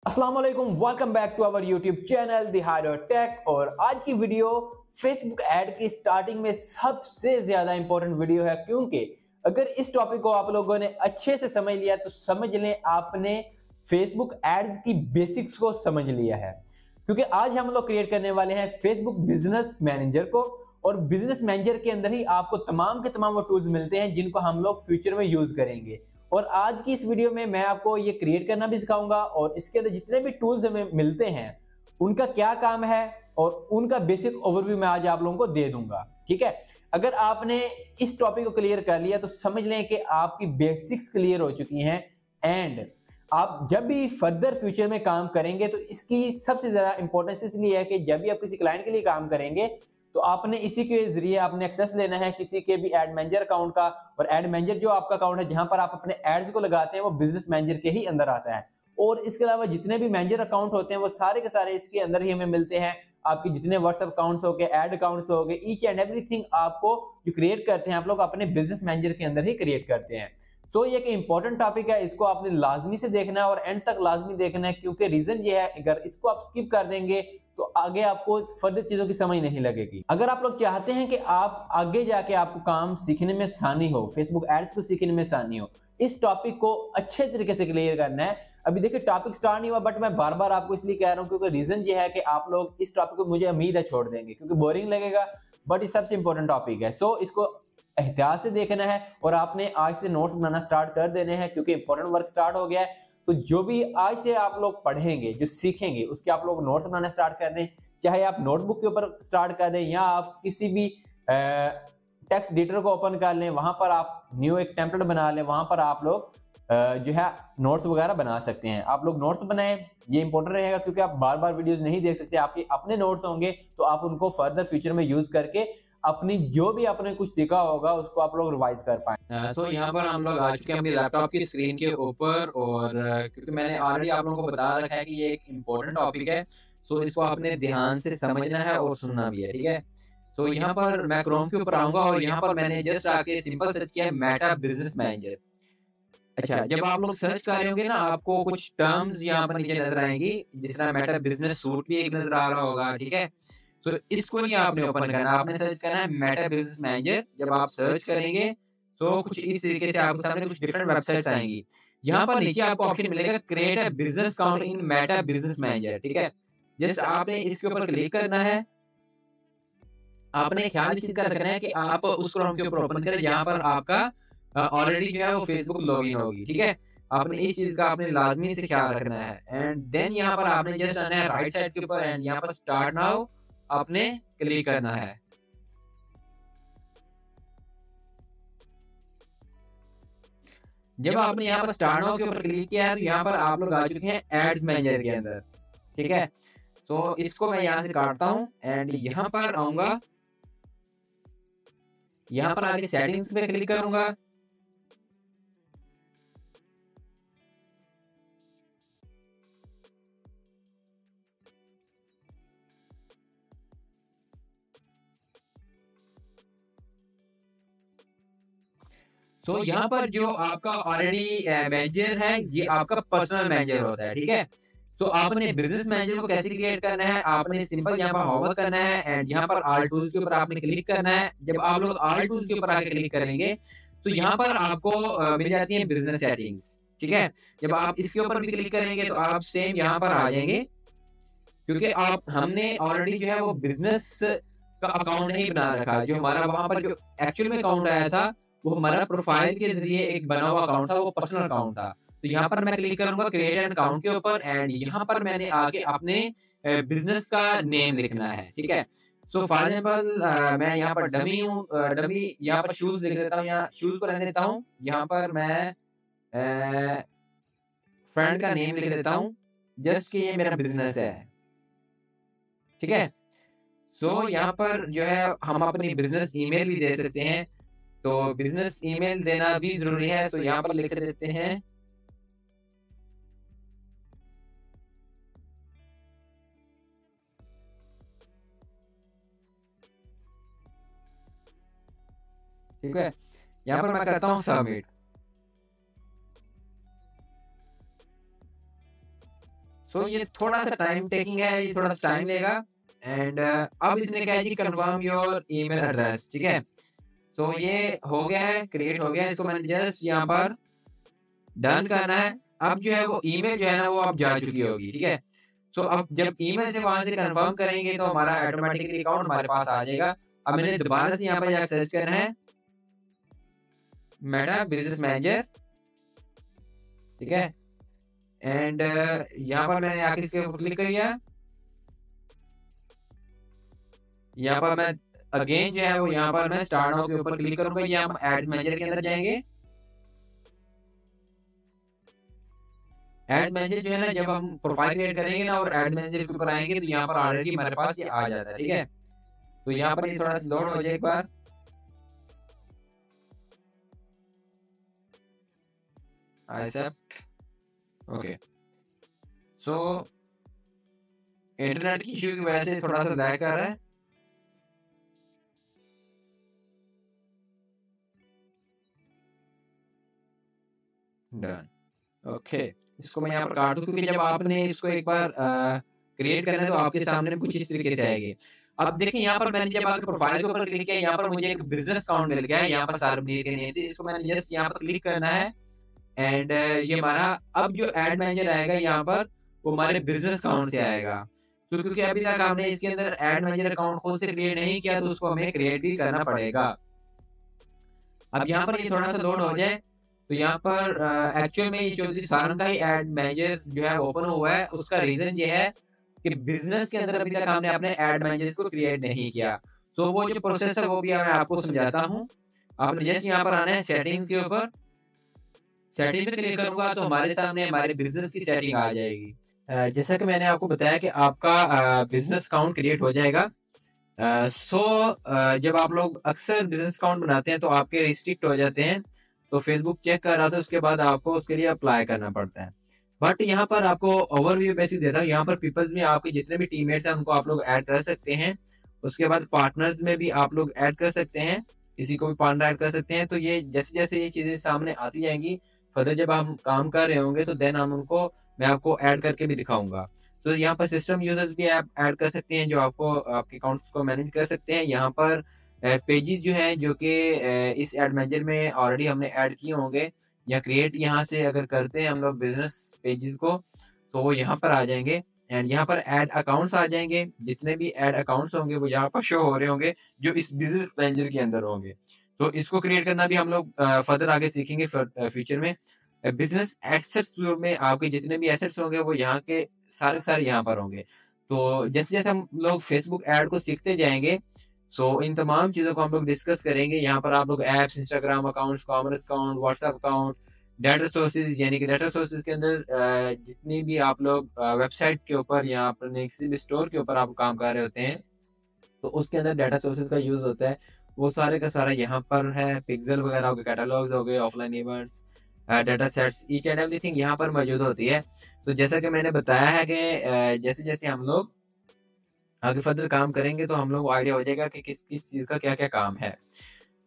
अस्सलाम वालेकुम, welcome back to our YouTube channel the higher tech. और आज की वीडियो फेसबुक ऐड की स्टार्टिंग में सबसे ज्यादा इंपॉर्टेंट वीडियो है, क्योंकि अगर इस टॉपिक को आप लोगों ने अच्छे से समझ लिया तो समझ लें आपने फेसबुक एड्स की बेसिक्स को समझ लिया है। क्योंकि आज हम लोग क्रिएट करने वाले हैं फेसबुक बिजनेस मैनेजर को, और बिजनेस मैनेजर के अंदर ही आपको तमाम के तमाम वो टूल्स मिलते हैं जिनको हम लोग फ्यूचर में यूज करेंगे। और आज की इस वीडियो में मैं आपको ये क्रिएट करना भी सिखाऊंगा, और इसके अंदर जितने भी टूल्स हमें मिलते हैं उनका क्या काम है और उनका बेसिक ओवरव्यू मैं आज आप लोगों को दे दूंगा। ठीक है, अगर आपने इस टॉपिक को क्लियर कर लिया तो समझ लें कि आपकी बेसिक्स क्लियर हो चुकी हैं। एंड आप जब भी फर्दर फ्यूचर में काम करेंगे तो इसकी सबसे ज्यादा इंपॉर्टेंस इसलिए है कि जब भी आप किसी क्लाइंट के लिए काम करेंगे तो आपने इसी के जरिए आपने एक्सेस लेना है किसी के भी एड मैनेजर अकाउंट का। और एड मैनेजर जो आपका अकाउंट है जहां पर आप अपने एड्स को लगाते हैं वो बिजनेस मैनेजर के ही अंदर आता है। और इसके अलावा जितने भी मैनेजर अकाउंट होते हैं वो सारे के सारे इसके अंदर ही हमें मिलते हैं। आपके जितने व्हाट्सएप अकाउंट्स हो गए, एड अकाउंट्स हो गए, ईच एंड एवरीथिंग आपको जो क्रिएट करते हैं आप लोग अपने बिजनेस मैनेजर के अंदर ही क्रिएट करते हैं। सो ये एक इंपॉर्टेंट टॉपिक है, इसको आपने लाजमी से देखना है और एंड तक लाजमी देखना है, क्योंकि रीजन ये है अगर इसको आप स्किप कर देंगे तो आगे आपको फर्दर चीजों की समझ नहीं लगेगी। अगर आप लोग चाहते हैं कि आप आगे जाके आपको काम सीखने में आसानी हो, फेसबुक एड्स को सीखने में आसानी हो, इस टॉपिक को अच्छे तरीके से क्लियर करना है। अभी देखिए टॉपिक स्टार्ट नहीं हुआ, बट मैं बार बार आपको इसलिए कह रहा हूं क्योंकि रीजन ये है कि आप लोग इस टॉपिक को मुझे उम्मीद है छोड़ देंगे क्योंकि बोरिंग लगेगा, बट ये सबसे इंपॉर्टेंट टॉपिक है। सो इसको एहतियात से देखना है और आपने आज से नोट्स बनाना स्टार्ट कर देने हैं क्योंकि इंपॉर्टेंट वर्क स्टार्ट हो गया है। तो जो भी आज से आप लोग पढ़ेंगे, जो सीखेंगे, उसके आप लोग नोट्स बनाना स्टार्ट कर दें। चाहे आप नोटबुक के ऊपर स्टार्ट कर दें या आप किसी भी टेक्स्ट एडिटर को ओपन कर लें, वहां पर आप न्यू एक टेम्पलेट बना लें, वहां पर आप लोग जो है नोट्स वगैरह बना सकते हैं। आप लोग नोट्स बनाएं, ये इंपॉर्टेंट रहेगा क्योंकि आप बार बार वीडियोस नहीं देख सकते, आपके अपने नोट्स होंगे तो आप उनको फर्दर फ्यूचर में यूज करके अपनी जो भी आपने कुछ सीखा होगा उसको आप लोग रिवाइज कर पाए। सो यहाँ पर हम लोग आ चुके हैं अपनी लैपटॉप की स्क्रीन के ऊपर और क्योंकि मैंने ऑलरेडी आप लोगों को बता रखा है कि ये एक इम्पोर्टेंट टॉपिक है। सो इसको आपने ध्यान से समझना है और सुनना भी है, ठीक है। सो यहाँ पर मैं क्रोम के ऊपर आऊंगा और यहाँ पर मैंने जस्ट आके सिंपल सर्च किया है मेटा बिजनेस मैनेजर। अच्छा, जब आप लोग सर्च कर रहे होंगे ना आपको कुछ टर्म्स यहाँ पर नीचे नजर आएंगी, जिस तरह मेटा बिजनेस सूट भी एक नजर आ रहा होगा, ठीक है। तो इसको नहीं आपने ओपन करना, आपने सर्च करना है मेटा बिजनेस मैनेजर। जब आप सर्च करेंगे तो कुछ इस तरीके से आपके सामने कुछ डिफरेंट वेबसाइट्स आएंगी। यहाँ पर नीचे आपको ऑप्शन मिलेगा create a business account in Meta business manager, ठीक है। जस्ट आपने इसके ऊपर क्लिक करना है। आपने ख्याल इस चीज का रखना है कि आप उस क्रोम के ऊपर ओपन करें जहाँ पर आपका ऑलरेडी जो है वो फेसबुक लॉगिन होगी, ठीक है। आपने इस चीज का आपने लाजमी से ख्याल रखना है एंड देन यहाँ पर आपने जस्ट आना है राइट साइड के ऊपर एंड यहाँ पर स्टार्ट नाउ आपने क्लिक करना है। जब आपने यहाँ पर स्टार्ट नाउ के ऊपर क्लिक किया है तो यहाँ पर आप लोग आ चुके हैं एड्स मैनेजर के अंदर, ठीक है। तो इसको मैं यहाँ से काटता हूँ एंड यहाँ पर आऊंगा, यहाँ पर आके सेटिंग्स पे क्लिक करूंगा। तो यहाँ पर जो आपका ऑलरेडी मैनेजर है ये आपका पर्सनल मैनेजर होता है, ठीक है। तो आपने बिजनेस मैनेजर को कैसे क्रिएट करना है, आपने सिंपल यहाँ पर होमवर्क करना है एंड यहाँ पर ऑल टूल्स के ऊपर आपने क्लिक करना है। जब आप लोग ऑल टूल्स के ऊपर आके क्लिक करेंगे तो यहाँ पर आपको मिल जाती है बिजनेस सेटिंग्स, ठीक है। जब आप इसके ऊपर भी क्लिक करेंगे तो आप सेम यहाँ पर आ जाएंगे, क्योंकि आप हमने ऑलरेडी जो है वो बिजनेस का अकाउंट नहीं बना रखा। जो हमारा वहां पर जो एक्चुअल में अकाउंट आया था वो हमारा प्रोफाइल के जरिए एक बना हुआ अकाउंट था, वो पर्सनल अकाउंट था। तो यहाँ पर मैं क्लिक करूंगा क्रिएट एन अकाउंट के ऊपर एंड यहाँ पर मैंने आके अपने बिजनेस का नेम लिखना है, ठीक है। सो फॉर एग्जाम्पल मैं यहाँ पर डमी हूँ, डमी यहाँ पर शूज लिख देता हूँ, यहाँ शूज को रहने देता हूँ। यहाँ पर मैं फ्रेंड का नेम लिख देता हूँ, जस्ट कि ये मेरा बिजनेस है, ठीक है। सो यहाँ पर जो है हम अपनी बिजनेस ईमेल भी दे सकते हैं, तो बिजनेस ईमेल देना भी जरूरी है। तो यहाँ पर लिख देते हैं, ठीक है। यहाँ पर मैं करता हूँ सबमिट। सो ये थोड़ा सा टाइम टेकिंग है, ये थोड़ा सा टाइम लेगा। एंड अब इसने कहा है कि कंफर्म योर ईमेल एड्रेस, ठीक है। सो ये हो गया है, क्रिएट हो गया है। इसको मैंने जस्ट यहाँ पर डन करना है। अब जो है वो ईमेल जो है ना वो अब जा चुकी होगी, ठीक है। सो अब जब ईमेल से वहां से कंफर्म करेंगे तो हमारा ऑटोमेटिकली अकाउंट हमारे पास आ जाएगा। अब मैंने दोबारा से यहाँ पर जाकर सर्च करना है मेटा बिजनेस मैनेजर, ठीक है। एंड यहाँ पर मैंने आके इसके ऊपर क्लिक किया। यहाँ पर मैं अगेन जो है वो यहाँ पर मैं स्टार्ट नाउ के ऊपर क्लिक करूंगा। ये हम एड्स मैनेजर के अंदर जाएंगे। एड मैनेजर जो है ना, जब हम प्रोफाइल क्रिएट करेंगे ना और एड मैनेजर के ऊपर आएंगे तो यहाँ पर ऑलरेडी हमारे पास ये आ जाता है, ठीक है। तो यहाँ पर ये थोड़ा सा लोड हो जाए एक बार। Accept, okay. सो इंटरनेट की इशू की वजह से थोड़ा सा लैग कर रहा है। Done, okay. इसको मैं यहाँ पर काट दूं क्योंकि जब आपने इसको एक बार क्रिएट करना है तो आपके सामने कुछ इस तरीके से आएगी। अब देखिए यहाँ पर मैंने जब आकर प्रोफाइल के ऊपर क्लिक किया, यहाँ पर मुझे एक बिजनेस अकाउंट मिल गया है। यहाँ पर सार्वजनिक के नेम से इसको मैंने जस्ट यहाँ पर क्लिक करना है। एंड ये हमारा अब जो एड मैनेजर आएगा यहाँ पर वो हमारे बिजनेस अकाउंट से आएगा। तो क्योंकि अभी तक हमने इसके अंदर एड मैनेजर अकाउंट खुद से क्रिएट नहीं किया तो उसको हमें क्रिएट भी करना पड़ेगा। अब यहाँ पर ये थोड़ा सा लोड हो जाए तो यहाँ पर एक्चुअल में ये चौधरी सारन का ही एड मैनेजर जो है ओपन हुआ है। उसका रीजन ये है कि बिजनेस के अंदर अभी तक हमने अपने एड मैनेजर को क्रिएट नहीं किया। सो वो जो प्रोसेस है वो भी मैं आपको समझाता हूँ। आपने जैसे यहाँ पर आना है सेटिंग्स के ऊपर, सेटिंग पे क्लिक करूंगा तो हमारे सामने हमारे बिजनेस की सेटिंग आ जाएगी। जैसा कि मैंने आपको बताया कि आपका बिजनेस अकाउंट क्रिएट हो जाएगा। जब आप लोग अक्सर बिजनेस अकाउंट बनाते हैं तो आपके रिस्ट्रिक्ट हो जाते हैं, तो फेसबुक चेक कर रहा था, उसके बाद आपको उसके लिए अप्लाई करना पड़ता है। बट यहाँ पर आपको ओवरव्यू बेसिक देता हूँ। यहाँ पर पीपल्स में आपके जितने भी टीममेट्स हैं उनको आप लोग ऐड कर सकते हैं। उसके बाद पार्टनर्स में भी आप लोग ऐड कर सकते हैं, किसी को भी पार्टनर ऐड कर सकते हैं। तो ये जैसे जैसे ये चीजें सामने आती जाएंगी, फर्दर जब हम काम कर रहे होंगे तो देन हम उनको मैं आपको ऐड करके भी दिखाऊंगा। तो यहाँ पर सिस्टम यूजर्स भी आप ऐड कर सकते हैं जो आपको आपके अकाउंट्स को मैनेज कर सकते हैं। यहाँ पर पेजेस जो हैं जो कि इस एड मैनेजर में ऑलरेडी हमने ऐड किए होंगे या क्रिएट यहाँ से अगर करते हैं हम लोग बिजनेस पेजेस को तो वो यहाँ पर आ जाएंगे। एंड यहाँ पर ऐड अकाउंट्स आ जाएंगे। जितने भी ऐड अकाउंट्स होंगे वो यहाँ पर शो हो रहे होंगे जो इस बिजनेस मैनेजर के अंदर होंगे। तो इसको क्रिएट करना भी हम लोग फर्दर आगे सीखेंगे फ्यूचर में। बिजनेस एसेट्स में आपके जितने भी एसेट्स होंगे वो यहाँ के सारे यहाँ पर होंगे। तो जैसे जैसे हम लोग फेसबुक ऐड को सीखते जाएंगे सो इन तमाम चीजों को हम लोग डिस्कस करेंगे। यहाँ पर आप लोग apps, Instagram accounts, commerce account, WhatsApp account, data sources, यानी कि डाटा सोर्सेज के अंदर जितनी भी आप लोग वेबसाइट के ऊपर या अपने किसी भी स्टोर के ऊपर आप काम कर रहे होते हैं तो उसके अंदर डाटा सोर्सेज का यूज होता है, वो सारे का सारा यहाँ पर है। पिक्सल वगैरह हो गए, कैटलॉग्स हो गए, offline events, data sets, each and everything यहाँ पर मौजूद होती है। तो जैसा कि मैंने बताया है कि जैसे जैसे हम लोग आगे फर्दर काम करेंगे तो हम लोग को आइडिया हो जाएगा कि किस किस चीज का क्या क्या काम है।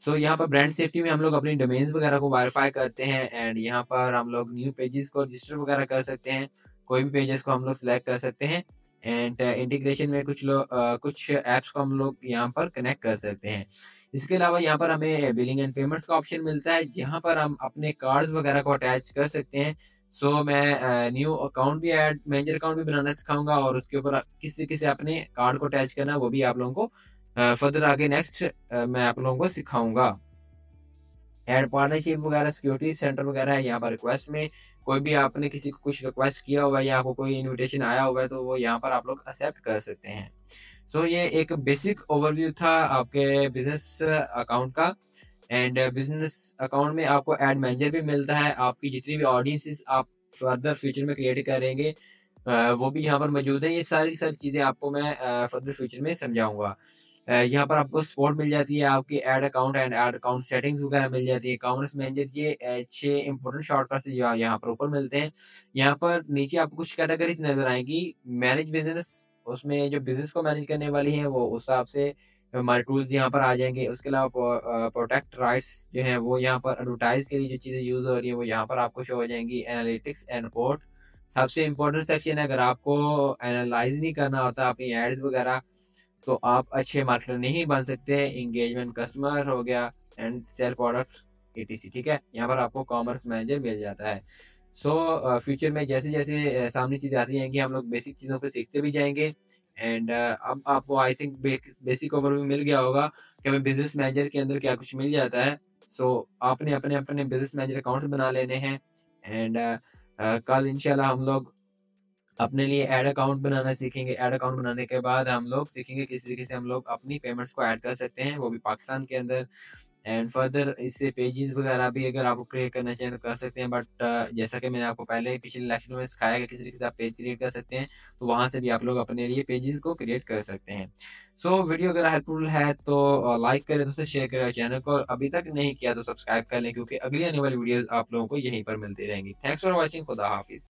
यहाँ पर ब्रांड सेफ्टी में हम लोग अपनी डोमेन्स वगैरह को वेरीफाई करते हैं। एंड यहाँ पर हम लोग न्यू पेजेस को रजिस्टर वगैरह कर सकते हैं, कोई भी पेजेस को हम लोग सिलेक्ट कर सकते हैं। एंड इंटीग्रेशन में कुछ एप्स को हम लोग यहाँ पर कनेक्ट कर सकते हैं। इसके अलावा यहाँ पर हमें बिलिंग एंड पेमेंट्स का ऑप्शन मिलता है, जहाँ पर हम अपने कार्ड्स वगैरह को अटैच कर सकते हैं। मैं न्यू अकाउंट भी ऐड मैनेजर अकाउंट भी बनाना सिखाऊंगा और उसके ऊपर किस तरीके से अपने कार्ड को अटैच करना वो भी आप लोगों को फर्दर आगे नेक्स्ट मैं आप लोगों को सिखाऊंगा। एड पार्टनरशिप वगैरह, सिक्योरिटी सेंटर वगैरह है। यहाँ पर रिक्वेस्ट में कोई भी आपने किसी को कुछ रिक्वेस्ट किया हुआ है या आपको कोई इनविटेशन आया हुआ है तो वो यहाँ पर आप लोग एक्सेप्ट कर सकते हैं। ये एक बेसिक ओवरव्यू था आपके बिजनेस अकाउंट का। एंड बिजनेस अकाउंट में आपको एड मैनेजर भी मिलता है। आपकी जितनी भी ऑडियंसेस आप फर्दर फ्यूचर में क्रिएट करेंगे वो भी यहाँ पर मौजूद है। ये सारी चीजें आपको मैं फर्दर फ्यूचर में समझाऊंगा। यहाँ पर आपको सपोर्ट मिल जाती है, आपकी ad account and ad account settings वगैरह मिल जाती है, कॉमर्स मैनेजर, ये 6 इंपोर्टेंट शॉर्टकट्स यहाँ पर ऊपर मिलते हैं। यहाँ पर नीचे आपको कुछ कैटेगरीज नजर आएंगी। मैनेज बिजनेस, उसमें जो बिजनेस को मैनेज करने वाली है वो उस हिसाब से हमारे टूल्स यहाँ पर आ जाएंगे। उसके अलावा प्रोटेक्ट राइट्स जो है वो यहाँ पर एडवर्टाइज के लिए जो चीजें यूज हो रही है वो यहाँ पर आपको शो हो जाएंगी। एनालिटिक्स एंड रिपोर्ट, सबसे इम्पोर्टेंट सेक्शन है। अगर आपको एनालाइज नहीं करना होता अपनी एड्स वगैरह, तो आप अच्छे मार्केटर नहीं बन सकते। एंगेजमेंट कस्टमर हो गया एंड सेल प्रोडक्ट्स etc, ठीक है। यहाँ पर आपको कॉमर्स मैनेजर मिल जाता है। सो फ्यूचर में जैसे जैसे सामने चीज़ें आती जाएंगी, हम लोग बेसिक चीज़ों को सीखते भी जाएंगे। एंड अब आपको आई थिंक बेसिक ओवरव्यू मिल गया होगा कि हमें बिजनेस मैनेजर के अंदर क्या कुछ मिल जाता है। सो आपने अपने अपने बिजनेस मैनेजर अकाउंट्स बना लेने हैं। एंड कल इंशाल्लाह हम लोग अपने लिए ऐड अकाउंट बनाना सीखेंगे। ऐड अकाउंट बनाने के बाद हम लोग सीखेंगे किस तरीके से हम लोग अपनी पेमेंट्स को ऐड कर सकते हैं, वो भी पाकिस्तान के अंदर। एंड फर्दर इससे पेजेस वगैरह भी अगर आपको क्रिएट करना चाहिए तो कर सकते हैं। बट जैसा कि मैंने आपको पहले ही पिछले लेक्चर में सिखाया कि किस तरीके से आप पेज क्रिएट कर सकते हैं, तो वहां से भी आप लोग अपने लिए पेजेस को क्रिएट कर सकते हैं। सो वीडियो अगर हेल्पफुल है तो लाइक करें, दोस्तों शेयर करें चैनल को, और अभी तक नहीं किया तो सब्सक्राइब कर लें, क्योंकि अगली आने वाली वीडियो आप लोगों को यहीं पर मिलती रहेंगी। Thanks for watching. खुदा हाफिज।